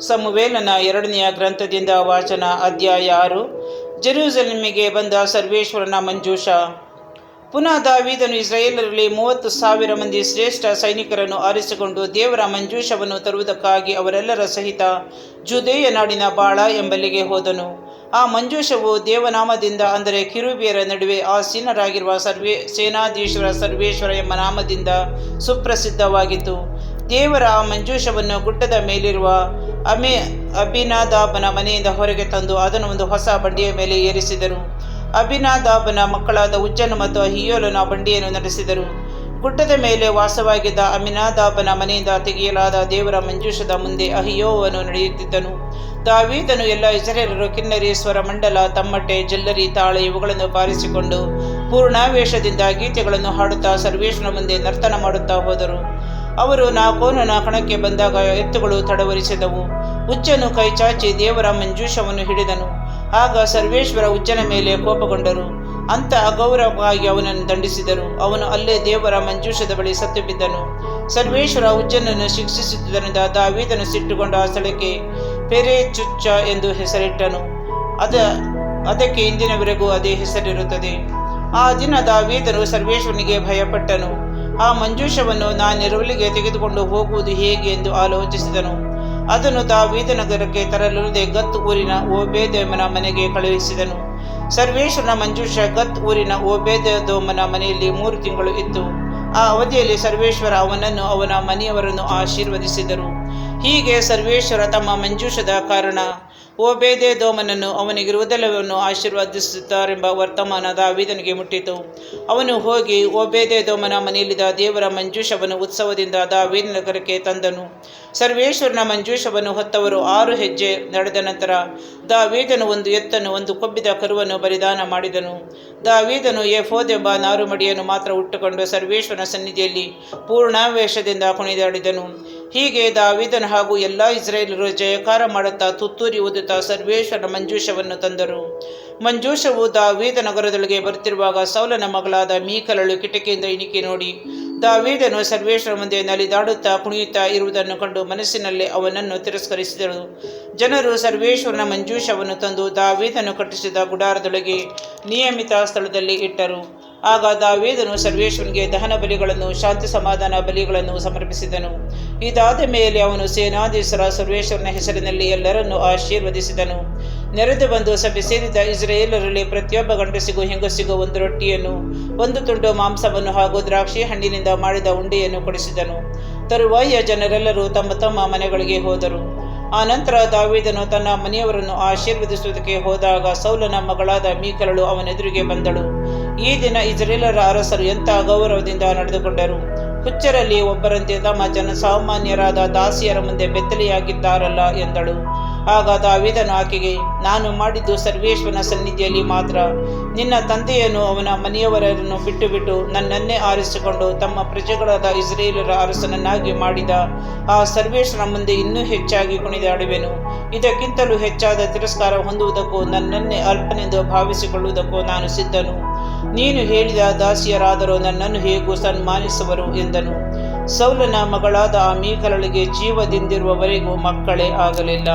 ಸಮುವೇಲನ 2ನೆಯ ಗ್ರಂಥದಿಂದ ವಾಚನ. ಅಧ್ಯಾಯ 6. ಜೆರೂಸಲೇಮಿಗೆ ಬಂದ ಸರ್ವೇಶ್ವರನ ಮಂಜೂಷ. ಪುನಃ ದಾವೀದನು ಇಸ್ರಾಯೇಲರಲ್ಲಿ 30,000 ಮಂದಿ ಶ್ರೇಷ್ಠ ಸೈನಿಕರನ್ನು ಆರಿಸಿಕೊಂಡು ದೇವರ ಮಂಜೂಷವನ್ನು ತರುವುದಕ್ಕಾಗಿ ಅವರೆಲ್ಲರ ಸಹಿತ ಜುದೇಯ ನಾಡಿನ ಬಾಳ ಎಂಬಲ್ಲಿಗೆ ಹೋದನು. ಆ ಮಂಜೂಷವು ದೇವನಾಮದಿಂದ, ಅಂದರೆ ಕಿರುಬಿಯರ ನಡುವೆ ಆಸೀನರಾಗಿರುವ ಸೇನಾಧೀಶ್ವರ ಸರ್ವೇಶ್ವರ ಎಂಬ ನಾಮದಿಂದ ಸುಪ್ರಸಿದ್ಧವಾಗಿತ್ತು. ದೇವರ ಆ ಮಂಜೂಷವನ್ನು ಗುಡ್ಡದ ಮೇಲಿರುವ ಅಭಿನಾದಾಬನ ಮನೆಯಿಂದ ಹೊರಗೆ ತಂದು ಅದನ್ನು ಒಂದು ಹೊಸ ಬಂಡಿಯ ಮೇಲೆ ಏರಿಸಿದರು. ಅಭಿನಾದಾಬನ ಮಕ್ಕಳಾದ ಉಜ್ಜನು ಮತ್ತು ಅಹಿಯೋಲನು ಆ ಬಂಡಿಯನ್ನು ನಡೆಸಿದರು. ಗುಡ್ಡದ ಮೇಲೆ ವಾಸವಾಗಿದ್ದ ಅಭಿನಾದಾಬನ ಮನೆಯಿಂದ ತೆಗೆಯಲಾದ ದೇವರ ಮಂಜೂಷದ ಮುಂದೆ ಅಹಿಯೋವನು ನಡೆಯುತ್ತಿದ್ದನು. ದಾವೀದನು ಎಲ್ಲ ಇಸ್ರಾಯೇಲರು ಕಿನ್ನರಿ, ಸ್ವರಮಂಡಲ, ತಮ್ಮಟೆ, ಜಲ್ಲರಿ, ತಾಳೆ ಇವುಗಳನ್ನು ಬಾರಿಸಿಕೊಂಡು ಪೂರ್ಣಾವೇಶದಿಂದ ಗೀತೆಗಳನ್ನು ಹಾಡುತ್ತಾ ಸರ್ವೇಶ್ವರನ ಮುಂದೆ ನರ್ತನ ಮಾಡುತ್ತಾ ಹೋದರು. ಅವರು ನಾಕೋನನ ಕಣಕ್ಕೆ ಬಂದಾಗ ಎತ್ತುಗಳು ತಡವರಿಸಿದವು. ಉಜ್ಜನು ಕೈ ಚಾಚಿ ದೇವರ ಮಂಜೂಷವನ್ನು ಹಿಡಿದನು. ಆಗ ಸರ್ವೇಶ್ವರ ಉಜ್ಜನ ಮೇಲೆ ಕೋಪಗೊಂಡರು. ಅಂತ ಅಗೌರವವಾಗಿ ಅವನನ್ನು ದಂಡಿಸಿದರು. ಅವನು ಅಲ್ಲೇ ದೇವರ ಮಂಜೂಷದ ಬಳಿ ಸತ್ತು ಬಿದ್ದನು. ಸರ್ವೇಶ್ವರ ಉಜ್ಜನನ್ನು ಶಿಕ್ಷಿಸುತ್ತಿದ್ದರಿಂದ ದಾವೀದನು ಸಿಟ್ಟುಗೊಂಡು ಆ ಸ್ಥಳಕ್ಕೆ ಪೆರೇಚುಚ್ಚ ಎಂದು ಹೆಸರಿಟ್ಟನು. ಅದಕ್ಕೆ ಇಂದಿನವರೆಗೂ ಅದೇ ಹೆಸರಿರುತ್ತದೆ. ಆ ದಿನ ದಾವೀದನು ಸರ್ವೇಶ್ವರನಿಗೆ ಭಯಪಟ್ಟನು. ಆ ಮಂಜೂಷವನ್ನು ನಾನಿರುವಲ್ಲಿಗೆ ತೆಗೆದುಕೊಂಡು ಹೋಗುವುದು ಹೇಗೆ ಎಂದು ಆಲೋಚಿಸಿದನು. ಅದನ್ನು ದಾವೀದನಗರಕ್ಕೆ ತರಲುದೇ ಗತ್ ಊರಿನ ಓಬೇದೋಮನ ಮನೆಗೆ ಕಳುಹಿಸಿದನು. ಸರ್ವೇಶ್ವರನ ಮಂಜೂಷ ಗತ್ ಊರಿನ ಓಬೇದೋಮನ ಮನೆಯಲ್ಲಿ 3 ತಿಂಗಳು ಇತ್ತು. ಆ ಅವಧಿಯಲ್ಲಿ ಸರ್ವೇಶ್ವರ ಅವನನ್ನು ಅವನ ಮನೆಯವರನ್ನು ಆಶೀರ್ವದಿಸಿದರು. ಹೀಗೆ ಸರ್ವೇಶ್ವರ ತಮ್ಮ ಮಂಜೂಷದ ಕಾರಣ ಓಬೇದೆದೋಮನನ್ನು ಅವನಿಗಿರುವುದೆಲ್ಲವನ್ನು ಆಶೀರ್ವದಿಸುತ್ತಾರೆಂಬ ವರ್ತಮಾನ ದಾವೀದನಿಗೆ ಮುಟ್ಟಿತು. ಅವನು ಹೋಗಿ ಓಬೇದೆದೋಮನ ಮನೆಯಲ್ಲಿದ್ದ ದೇವರ ಮಂಜೂಷವನ್ನು ಉತ್ಸವದಿಂದ ದಾವೀದನಗರಕ್ಕೆ ತಂದನು. ಸರ್ವೇಶ್ವರನ ಮಂಜೂಷವನ್ನು ಹೊತ್ತವರು 6 ಹೆಜ್ಜೆ ನಡೆದ ನಂತರ ದಾವೀದನು 1 ಎತ್ತನ್ನು 1 ಕೊಬ್ಬಿದ ಕರುವನ್ನು ಬಲಿದಾನ ಮಾಡಿದನು. ದಾವೀದನು ಏಫೋದ್ ಎಂಬ ನಾರುಮಡಿಯನ್ನು ಮಾತ್ರ ಉಟ್ಟುಕೊಂಡು ಸರ್ವೇಶ್ವರನ ಸನ್ನಿಧಿಯಲ್ಲಿ ಪೂರ್ಣಾವೇಶದಿಂದ ಕುಣಿದಾಡಿದನು. ಹೀಗೆ ದಾವೀದನು ಹಾಗೂ ಎಲ್ಲ ಇಸ್ರಾಯೇಲರು ಜಯಕಾರ ಮಾಡುತ್ತಾ ತುತ್ತೂರಿ ಊದುತ್ತಾ ಸರ್ವೇಶ್ವರನ ಮಂಜೂಷವನ್ನು ತಂದರು. ಮಂಜೂಷವು ದಾವೀದನಗರದೊಳಗೆ ಬರುತ್ತಿರುವಾಗ ಸೌಲನ ಮಗಳಾದ ಮೀಕಲಳು ಕಿಟಕಿಯಿಂದ ಇಣಿಕಿ ನೋಡಿ ದಾವೀದನು ಸರ್ವೇಶ್ವರ ಮುಂದೆ ನಲಿದಾಡುತ್ತಾ ಕುಣಿಯುತ್ತಾ ಇರುವುದನ್ನು ಕಂಡು ಮನಸ್ಸಿನಲ್ಲಿ ಅವನನ್ನು ತಿರಸ್ಕರಿಸಿದಳು. ಜನರು ಸರ್ವೇಶ್ವರನ ಮಂಜೂಷವನ್ನು ತಂದು ದಾವೀದನು ಕಟ್ಟಿಸಿದ ಗುಡಾರದೊಳಗೆ ನಿಯಮಿತ ಸ್ಥಳದಲ್ಲಿ ಇಟ್ಟರು. ಆಗ ದಾವೀದನು ಸರ್ವೇಶ್ವರನಿಗೆ ದಹನ ಬಲಿಗಳನ್ನು, ಶಾಂತಿ ಸಮಾಧಾನ ಬಲಿಗಳನ್ನು ಸಮರ್ಪಿಸಿದನು. ಇದಾದ ಮೇಲೆ ಅವನು ಸೇನಾಧೀಶ್ವರ ಸರ್ವೇಶ್ವರನ ಹೆಸರಿನಲ್ಲಿ ಎಲ್ಲರನ್ನೂ ಆಶೀರ್ವದಿಸಿದನು. ನೆರೆದು ಬಂದು ಸಭೆ ಸೇರಿದ ಇಸ್ರಾಯೇಲರಲ್ಲಿ ಪ್ರತಿಯೊಬ್ಬ ಗಂಡಸಿಗೂ ಹೆಂಗಸಿಗೂ 1 ರೊಟ್ಟಿಯನ್ನು, 1 ತುಂಡು ಮಾಂಸವನ್ನು ಹಾಗೂ ದ್ರಾಕ್ಷಿ ಹಣ್ಣಿನಿಂದ ಮಾಡಿದ ಉಂಡೆಯನ್ನು ಕೊಡಿಸಿದನು. ತರುವಾಯ ಜನರೆಲ್ಲರೂ ತಮ್ಮ ತಮ್ಮ ಮನೆಗಳಿಗೆ ಹೋದರು. ಆ ನಂತರ ದಾವೀದನು ತನ್ನ ಮನೆಯವರನ್ನು ಆಶೀರ್ವದಿಸುವುದಕ್ಕೆ ಹೋದಾಗ ಸೌಲನ ಮಗಳಾದ ಮೀಕಲಳು ಅವನೆದುರಿಗೆ ಬಂದಳು. ಈ ದಿನ ಇಸ್ರಾಯೇಲರ ಅರಸರು ಎಂಥ ಅಗೌರವದಿಂದ ನಡೆದುಕೊಂಡರು. ಹುಚ್ಚರಲ್ಲಿ ಒಬ್ಬರಂತೆ ತಮ್ಮ ಜನಸಾಮಾನ್ಯರಾದ ದಾಸಿಯರ ಮುಂದೆ ಬೆತ್ತಲೆಯಾಗಿದ್ದಾರಲ್ಲ ಎಂದಳು. ಆಗ ದಾವೀದನು ಆಕೆಗೆ, ನಾನು ಮಾಡಿದ್ದು ಸರ್ವೇಶ್ವರನ ಸನ್ನಿಧಿಯಲ್ಲಿ ಮಾತ್ರ. ನಿನ್ನ ತಂದೆಯನ್ನು ಅವನ ಮನೆಯವರನ್ನು ಬಿಟ್ಟು ನನ್ನನ್ನೇ ಆರಿಸಿಕೊಂಡು ತಮ್ಮ ಪ್ರಜೆಗಳಾದ ಇಸ್ರಾಯೇಲರ ಅರಸನನ್ನಾಗಿ ಮಾಡಿದ ಆ ಸರ್ವೇಶ್ವರನ ಮುಂದೆ ಇನ್ನೂ ಹೆಚ್ಚಾಗಿ ಕುಣಿದಾಡುವೆನು. ಇದಕ್ಕಿಂತಲೂ ಹೆಚ್ಚಾದ ತಿರಸ್ಕಾರ ಹೊಂದುವುದಕ್ಕೂ ನನ್ನನ್ನೇ ಅಲ್ಪನೆಂದು ಭಾವಿಸಿಕೊಳ್ಳುವುದಕ್ಕೂ ನಾನು ಸಿದ್ಧನು. ನೀನು ಹೇಳಿದ ದಾಸಿಯರಾದರೂ ನನ್ನನ್ನು ಹೇಗೂ ಸನ್ಮಾನಿಸುವರು ಎಂದನು. ಸೌಲನ ಮಗಳಾದ ಆ ಮೀಕಲಳಿಗೆ ಜೀವದಿಂದಿರುವವರೆಗೂ ಮಕ್ಕಳೇ ಆಗಲಿಲ್ಲ.